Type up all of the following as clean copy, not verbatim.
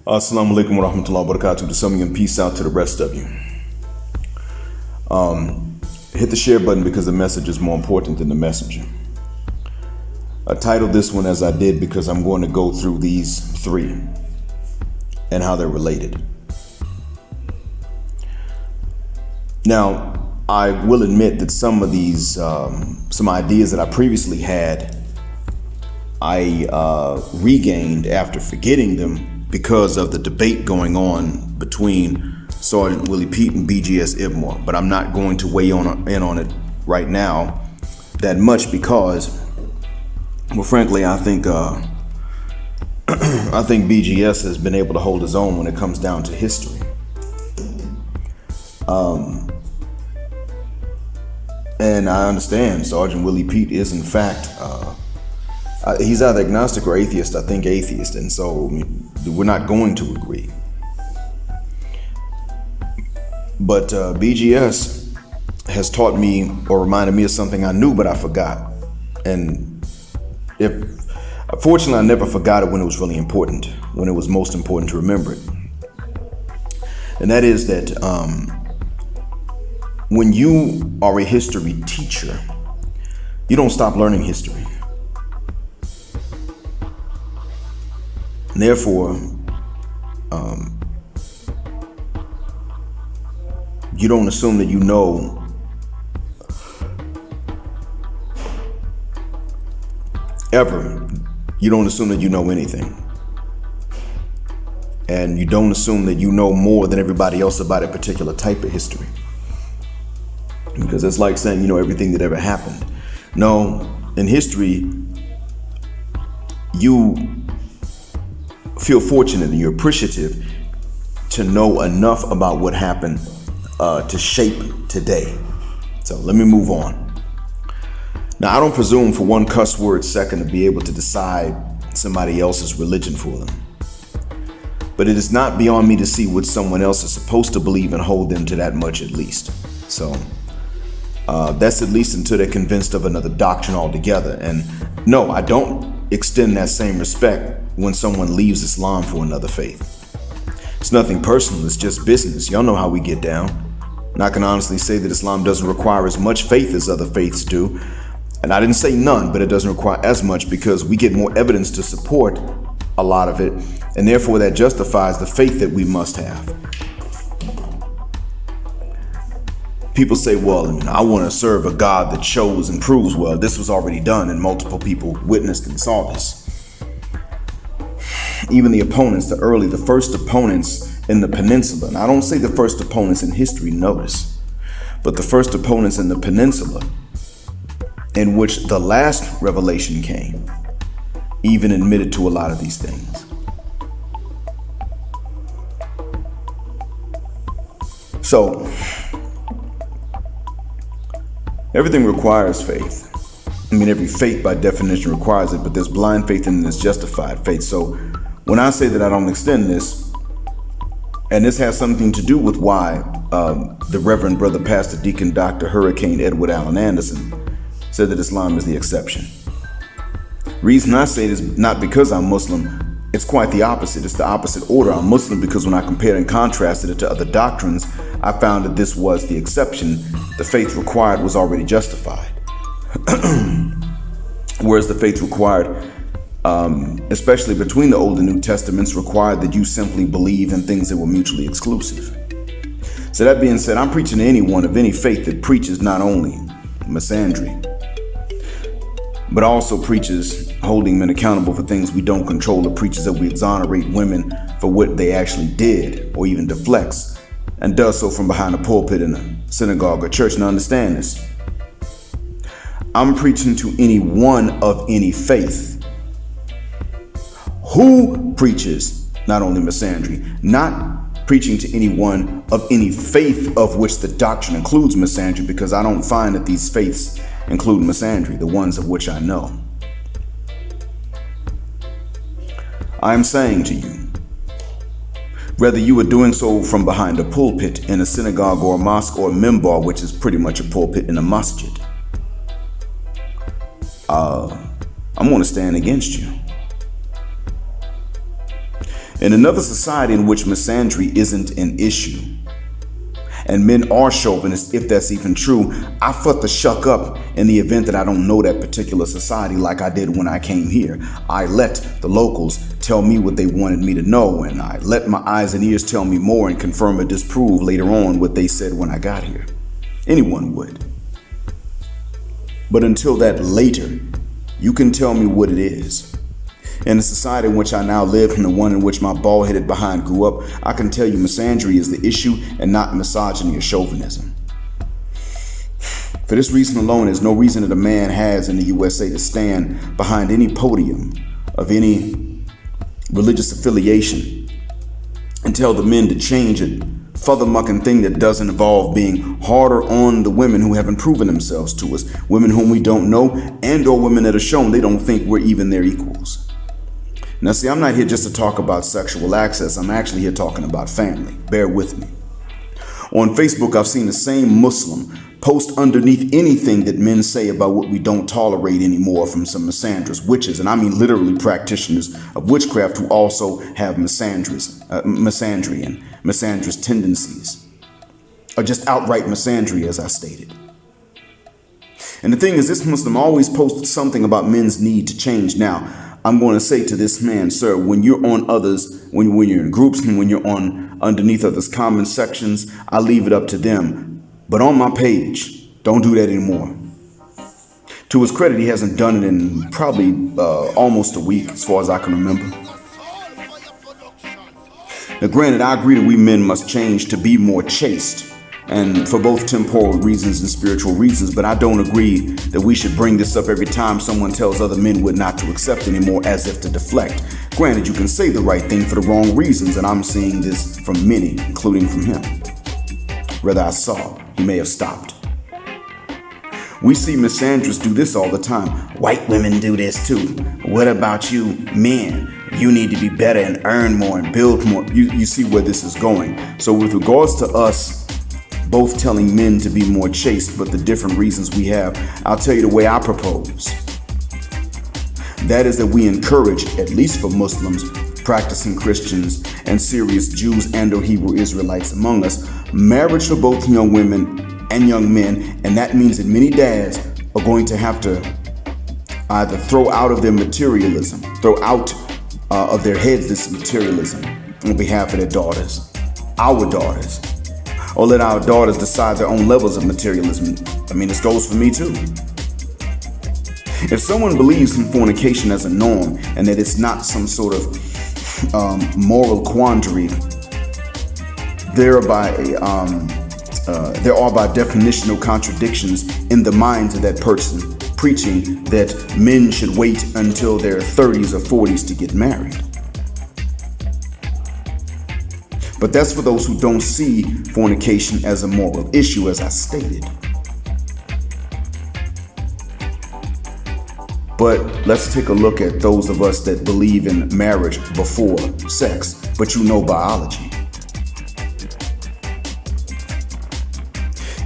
Assalamu alaikum wa rahmatullahi wa barakatuh to some of you, and peace out to the rest of you. Hit the share button because the message is more important than the messenger. I titled this one as I did because I'm going to go through these three and how they're related. Now, I will admit that some of these, some ideas that I previously had, I regained after forgetting them because of the debate going on between Sergeant Willie Pete and BGS Ibmore. But I'm not going to weigh in on it right now that much because, well, frankly, I think BGS has been able to hold his own when it comes down to history. And I understand Sergeant Willie Pete is in fact, he's either agnostic or atheist. I think atheist, and so we're not going to agree. But BGS has taught me or reminded me of something I knew but I forgot. And fortunately I never forgot it when it was really important, when it was most important to remember it. And that is that when you are a history teacher, you don't stop learning history. And therefore, you don't assume that you know ever. You don't assume that you know anything. And you don't assume that you know more than everybody else about a particular type of history. Because it's like saying you know everything that ever happened. No, in history, you feel fortunate and you're appreciative to know enough about what happened to shape today. So let me move on. Now, I don't presume for one cuss word second to be able to decide somebody else's religion for them. But it is not beyond me to see what someone else is supposed to believe and hold them to that much at least. So that's at least until they're convinced of another doctrine altogether. And no, I don't extend that same respect when someone leaves Islam for another faith. It's nothing personal, it's just business. Y'all know how we get down. And I can honestly say that Islam doesn't require as much faith as other faiths do. And I didn't say none, but it doesn't require as much because we get more evidence to support a lot of it. And therefore that justifies the faith that we must have. People say, well, I want to serve a God that shows and proves. Well, this was already done and multiple people witnessed and saw this. Even the opponents, the first opponents in the peninsula, and I don't say the first opponents in history, notice, but the first opponents in the peninsula in which the last revelation came, even admitted to a lot of these things. So, everything requires faith. I mean, every faith by definition requires it, but there's blind faith and there's justified faith. So when I say that I don't extend this, and this has something to do with why the Reverend Brother Pastor Deacon Dr. Hurricane Edward Allen Anderson said that Islam is the exception. Reason I say it is not because I'm Muslim, it's quite the opposite. It's the opposite order. I'm Muslim because when I compared and contrasted it to other doctrines, I found that this was the exception. The faith required was already justified. Whereas the faith required, especially between the Old and New Testaments, required that you simply believe in things that were mutually exclusive. So that being said, I'm preaching to anyone of any faith that preaches not only misandry, but also preaches holding men accountable for things we don't control, or preaches that we exonerate women for what they actually did, or even deflects, and does so from behind a pulpit in a synagogue or church. Now understand this. I'm preaching to anyone of any faith who preaches not only misandry, not preaching to anyone of any faith of which the doctrine includes misandry, because I don't find that these faiths include misandry, the ones of which I know. I am saying to you, whether you are doing so from behind a pulpit in a synagogue or a mosque or a minbar, which is pretty much a pulpit in a masjid, I'm going to stand against you. In another society in which misandry isn't an issue, and men are chauvinists, if that's even true, I fuck the shuck up in the event that I don't know that particular society like I did when I came here. I let the locals tell me what they wanted me to know, and I let my eyes and ears tell me more and confirm or disprove later on what they said when I got here. Anyone would. But until that later, you can tell me what it is. In the society in which I now live and the one in which my bald-headed behind grew up, I can tell you misandry is the issue and not misogyny or chauvinism. For this reason alone, there's no reason that a man has in the USA to stand behind any podium of any religious affiliation and tell the men to change a further-mucking thing that doesn't involve being harder on the women who haven't proven themselves to us, women whom we don't know, and or women that are shown they don't think we're even their equals. Now see, I'm not here just to talk about sexual access. I'm actually here talking about family. Bear with me. On Facebook, I've seen the same Muslim post underneath anything that men say about what we don't tolerate anymore from some misandrous witches, and I mean literally practitioners of witchcraft who also have misandry and misandrous tendencies, or just outright misandry, as I stated. And the thing is, this Muslim always posted something about men's need to change. Now, I'm going to say to this man, sir, when you're on others, when you're in groups and when you're on underneath others' comment sections, I leave it up to them. But on my page, don't do that anymore. To his credit, he hasn't done it in probably almost a week, as far as I can remember. Now, granted, I agree that we men must change to be more chaste, and for both temporal reasons and spiritual reasons, but I don't agree that we should bring this up every time someone tells other men what not to accept anymore, as if to deflect. Granted, you can say the right thing for the wrong reasons, and I'm seeing this from many, including from him. Rather, I saw, he may have stopped. We see misandrists do this all the time. White women do this too. What about you, men? You need to be better and earn more and build more. You see where this is going. So with regards to us both telling men to be more chaste, but the different reasons we have, I'll tell you the way I propose. That is that we encourage, at least for Muslims, practicing Christians, and serious Jews and or Hebrew Israelites among us, marriage for both young women and young men, and that means that many dads are going to have to either throw out of their materialism, throw out of their heads this materialism on behalf of their daughters, our daughters, or let our daughters decide their own levels of materialism. I mean, this goes for me too. If someone believes in fornication as a norm and that it's not some sort of moral quandary, there are by definitional contradictions in the minds of that person preaching that men should wait until their 30s or 40s to get married. But that's for those who don't see fornication as a moral issue, as I stated. But let's take a look at those of us that believe in marriage before sex, but you know biology.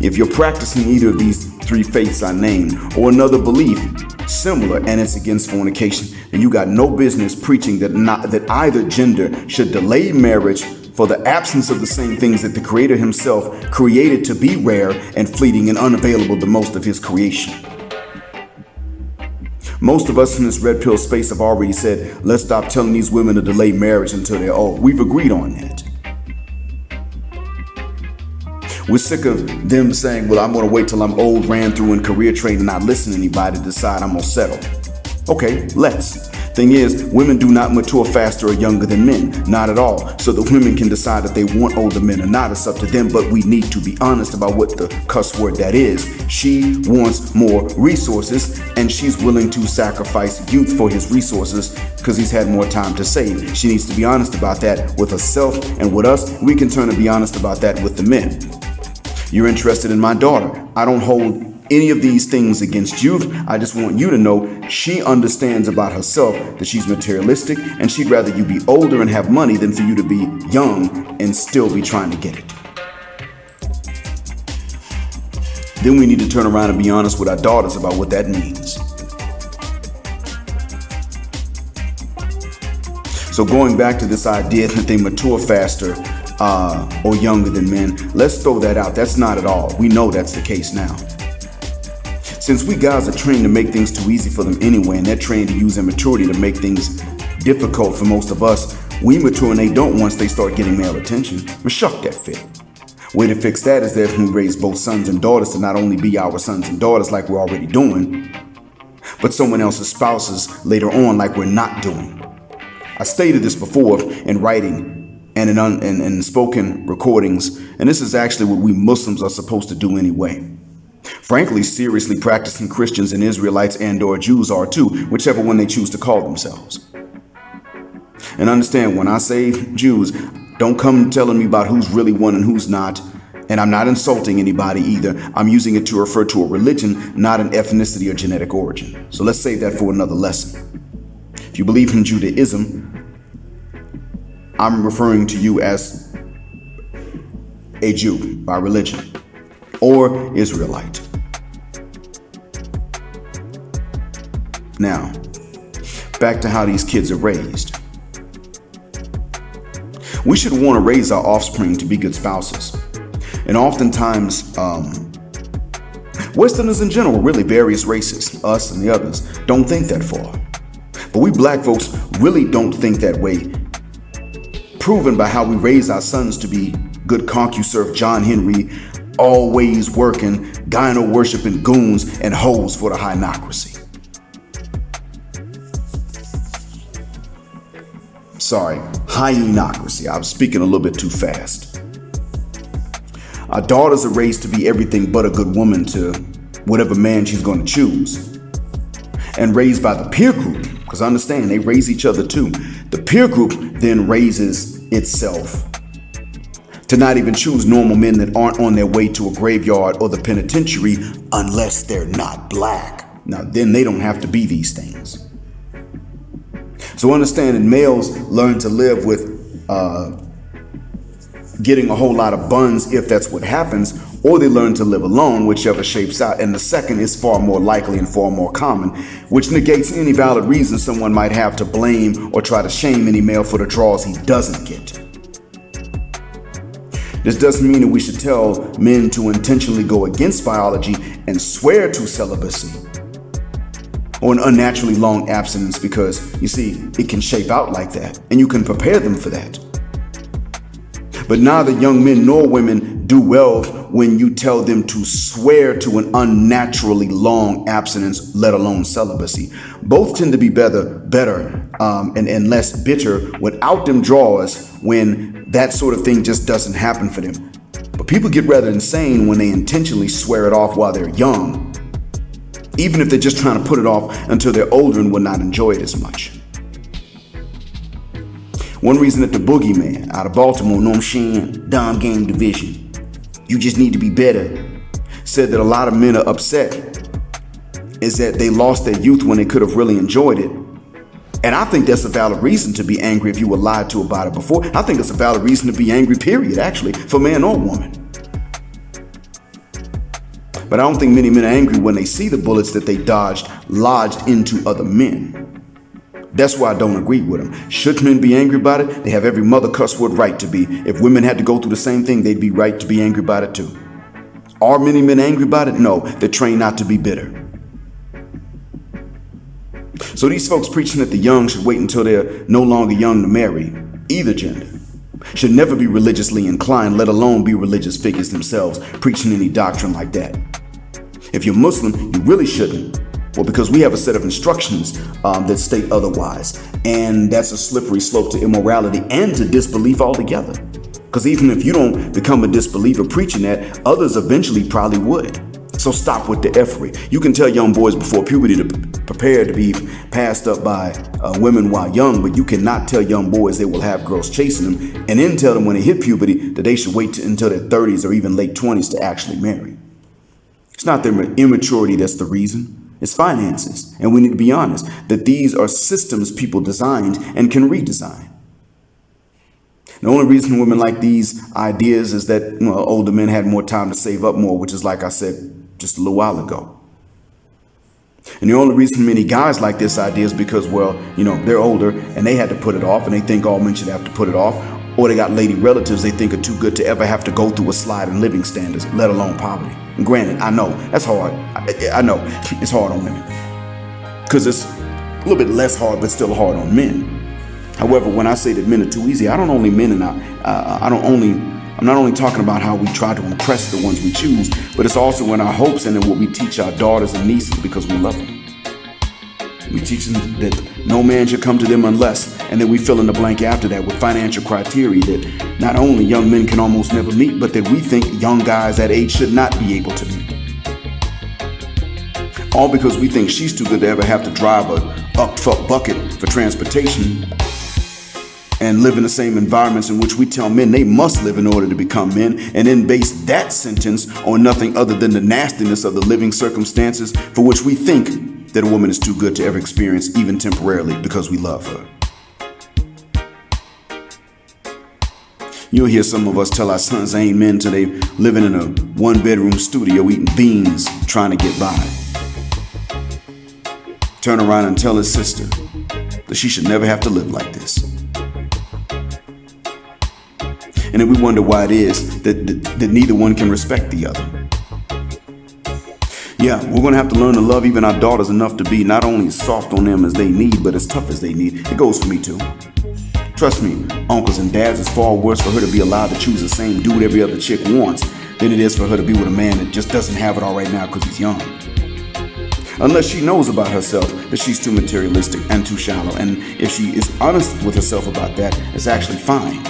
If you're practicing either of these three faiths I named, or another belief similar and it's against fornication, then you got no business preaching that either gender should delay marriage for the absence of the same things that the Creator himself created to be rare and fleeting and unavailable to most of his creation. Most of us in this red pill space have already said, let's stop telling these women to delay marriage until they're old. We've agreed on that. We're sick of them saying, well, I'm going to wait till I'm old, ran through and career trained and not listen to anybody to decide I'm going to settle. Okay, let's. Thing is, women do not mature faster or younger than men. Not at all. So the women can decide if they want older men or not. It's up to them, but we need to be honest about what the cuss word that is. She wants more resources, and she's willing to sacrifice youth for his resources because he's had more time to save. She needs to be honest about that with herself, and with us, we can turn and be honest about that with the men. You're interested in my daughter. I don't hold any of these things against youth. I just want you to know she understands about herself that she's materialistic, and she'd rather you be older and have money than for you to be young and still be trying to get it. Then we need to turn around and be honest with our daughters about what that means. So going back to this idea that they mature faster or younger than men, let's throw that out. That's not at all. We know that's the case now. Since we guys are trained to make things too easy for them anyway, and they're trained to use immaturity to make things difficult for most of us, we mature and they don't once they start getting male attention. But shuck that fit. Way to fix that is that we raise both sons and daughters to not only be our sons and daughters like we're already doing, but someone else's spouses later on like we're not doing. I stated this before in writing and in spoken recordings, and this is actually what we Muslims are supposed to do anyway. Frankly, seriously practicing Christians and Israelites and or Jews are too, whichever one they choose to call themselves. And understand, when I say Jews, don't come telling me about who's really one and who's not. And I'm not insulting anybody either. I'm using it to refer to a religion, not an ethnicity or genetic origin. So let's save that for another lesson. If you believe in Judaism, I'm referring to you as a Jew by religion or Israelite. Now, back to how these kids are raised. We should want to raise our offspring to be good spouses. And oftentimes, Westerners in general, really various races, us and the others, don't think that far. But we black folks really don't think that way. Proven by how we raise our sons to be good ConcuSurf John Henry, always working, gyno worshiping goons and hoes for the hynocracy. Sorry, hyenocracy. I'm speaking a little bit too fast. Our daughters are raised to be everything but a good woman to whatever man she's going to choose. And raised by the peer group, because understand, they raise each other too. The peer group then raises itself to not even choose normal men that aren't on their way to a graveyard or the penitentiary unless they're not black. Now, then they don't have to be these things. So understanding males learn to live with getting a whole lot of buns if that's what happens, or they learn to live alone, whichever shapes out. And the second is far more likely and far more common, which negates any valid reason someone might have to blame or try to shame any male for the draws he doesn't get. This doesn't mean that we should tell men to intentionally go against biology and swear to celibacy or an unnaturally long abstinence, because you see, it can shape out like that and you can prepare them for that. But neither young men nor women do well when you tell them to swear to an unnaturally long abstinence, let alone celibacy. Both tend to be better and less bitter without them draws when that sort of thing just doesn't happen for them. But people get rather insane when they intentionally swear it off while they're young, even if they're just trying to put it off until they're older and will not enjoy it as much. One reason that the boogeyman out of Baltimore, know what I'm saying, Dom Game Division, you just need to be better, said that a lot of men are upset is that they lost their youth when they could have really enjoyed it. And I think that's a valid reason to be angry if you were lied to about it before. I think it's a valid reason to be angry, period, actually, for man or woman. But I don't think many men are angry when they see the bullets that they dodged lodged into other men. That's why I don't agree with them. Should men be angry about it? They have every mother cuss word right to be. If women had to go through the same thing, they'd be right to be angry about it too. Are many men angry about it? No, they're trained not to be bitter. So these folks preaching that the young should wait until they're no longer young to marry, either gender, should never be religiously inclined, let alone be religious figures themselves, preaching any doctrine like that. If you're Muslim, you really shouldn't. Well, because we have a set of instructions that state otherwise. And that's a slippery slope to immorality and to disbelief altogether. Because even if you don't become a disbeliever preaching that, others eventually probably would. So stop with the effery. You can tell young boys before puberty to prepare to be passed up by women while young, but you cannot tell young boys they will have girls chasing them and then tell them when they hit puberty that they should wait until their 30s or even late 20s to actually marry. It's not their immaturity that's the reason. It's finances. And we need to be honest that these are systems people designed and can redesign. The only reason women like these ideas is that older men had more time to save up more, which is like I said just a little while ago. And the only reason many guys like this idea is because, well, they're older and they had to put it off, and they think all men should have to put it off. Or they got lady relatives they think are too good to ever have to go through a slide in living standards, let alone poverty. And granted, I know that's hard. I know it's hard on women, because it's a little bit less hard, but still hard on men. However, when I say that men are too easy, I don't only men, and I'm not only talking about how we try to impress the ones we choose, but it's also in our hopes and in what we teach our daughters and nieces because we love them. We teach them that no man should come to them unless, and then we fill in the blank after that with financial criteria that not only young men can almost never meet, but that we think young guys that age should not be able to meet. All because we think she's too good to ever have to drive a up-fuck bucket for transportation and live in the same environments in which we tell men they must live in order to become men, and then base that sentence on nothing other than the nastiness of the living circumstances for which we think that a woman is too good to ever experience, even temporarily, because we love her. You'll hear some of us tell our sons they ain't men till they living in a one-bedroom studio eating beans trying to get by. Turn around and tell his sister that she should never have to live like this. And then we wonder why it is that neither one can respect the other. Yeah, we're going to have to learn to love even our daughters enough to be not only as soft on them as they need, but as tough as they need. It goes for me too. Trust me, uncles and dads, it's far worse for her to be allowed to choose the same dude every other chick wants than it is for her to be with a man that just doesn't have it all right now because he's young. Unless she knows about herself that she's too materialistic and too shallow, and if she is honest with herself about that, it's actually fine.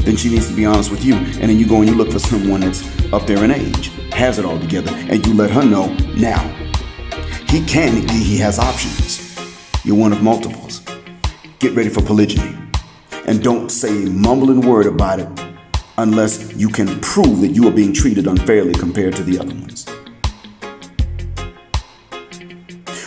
Then she needs to be honest with you, and then you go and you look for someone that's up there in age, has it all together, and you let her know now. He has options. You're one of multiples. Get ready for polygyny. And don't say a mumbling word about it unless you can prove that you are being treated unfairly compared to the other ones.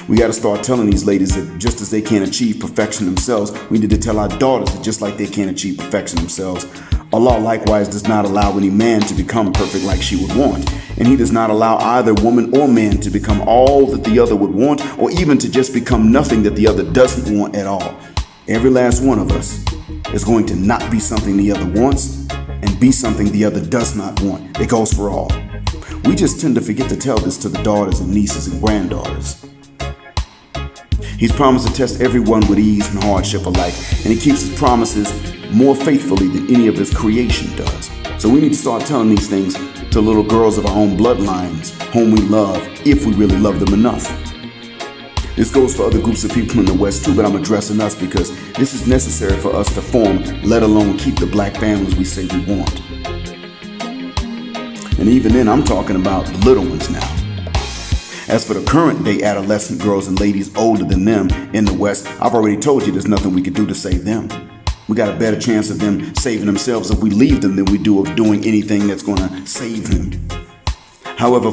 We got to start telling these ladies that just as they can't achieve perfection themselves, we need to tell our daughters that just like they can't achieve perfection themselves, Allah likewise does not allow any man to become perfect like she would want. And He does not allow either woman or man to become all that the other would want, or even to just become nothing that the other doesn't want at all. Every last one of us is going to not be something the other wants and be something the other does not want. It goes for all. We just tend to forget to tell this to the daughters and nieces and granddaughters. He's promised to test everyone with ease and hardship alike, and He keeps His promises more faithfully than any of His creation does. So we need to start telling these things to little girls of our own bloodlines, whom we love, if we really love them enough. This goes for other groups of people in the West too, but I'm addressing us because this is necessary for us to form, let alone keep the black families we say we want. And even then, I'm talking about the little ones now. As for the current day adolescent girls and ladies older than them in the West, I've already told you there's nothing we can do to save them. We got a better chance of them saving themselves if we leave them than we do of doing anything that's going to save them. However,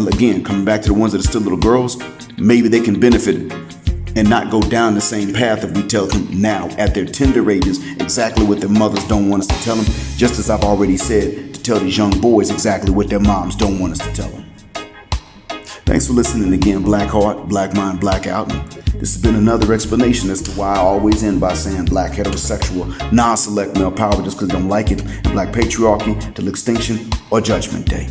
again, coming back to the ones that are still little girls, maybe they can benefit and not go down the same path if we tell them now at their tender ages exactly what their mothers don't want us to tell them, just as I've already said to tell these young boys exactly what their moms don't want us to tell them. Thanks for listening again, Black Heart, Black Mind, Blackout. And this has been another explanation as to why I always end by saying black heterosexual, non-select male power just because I don't like it, and black patriarchy till extinction or judgment day.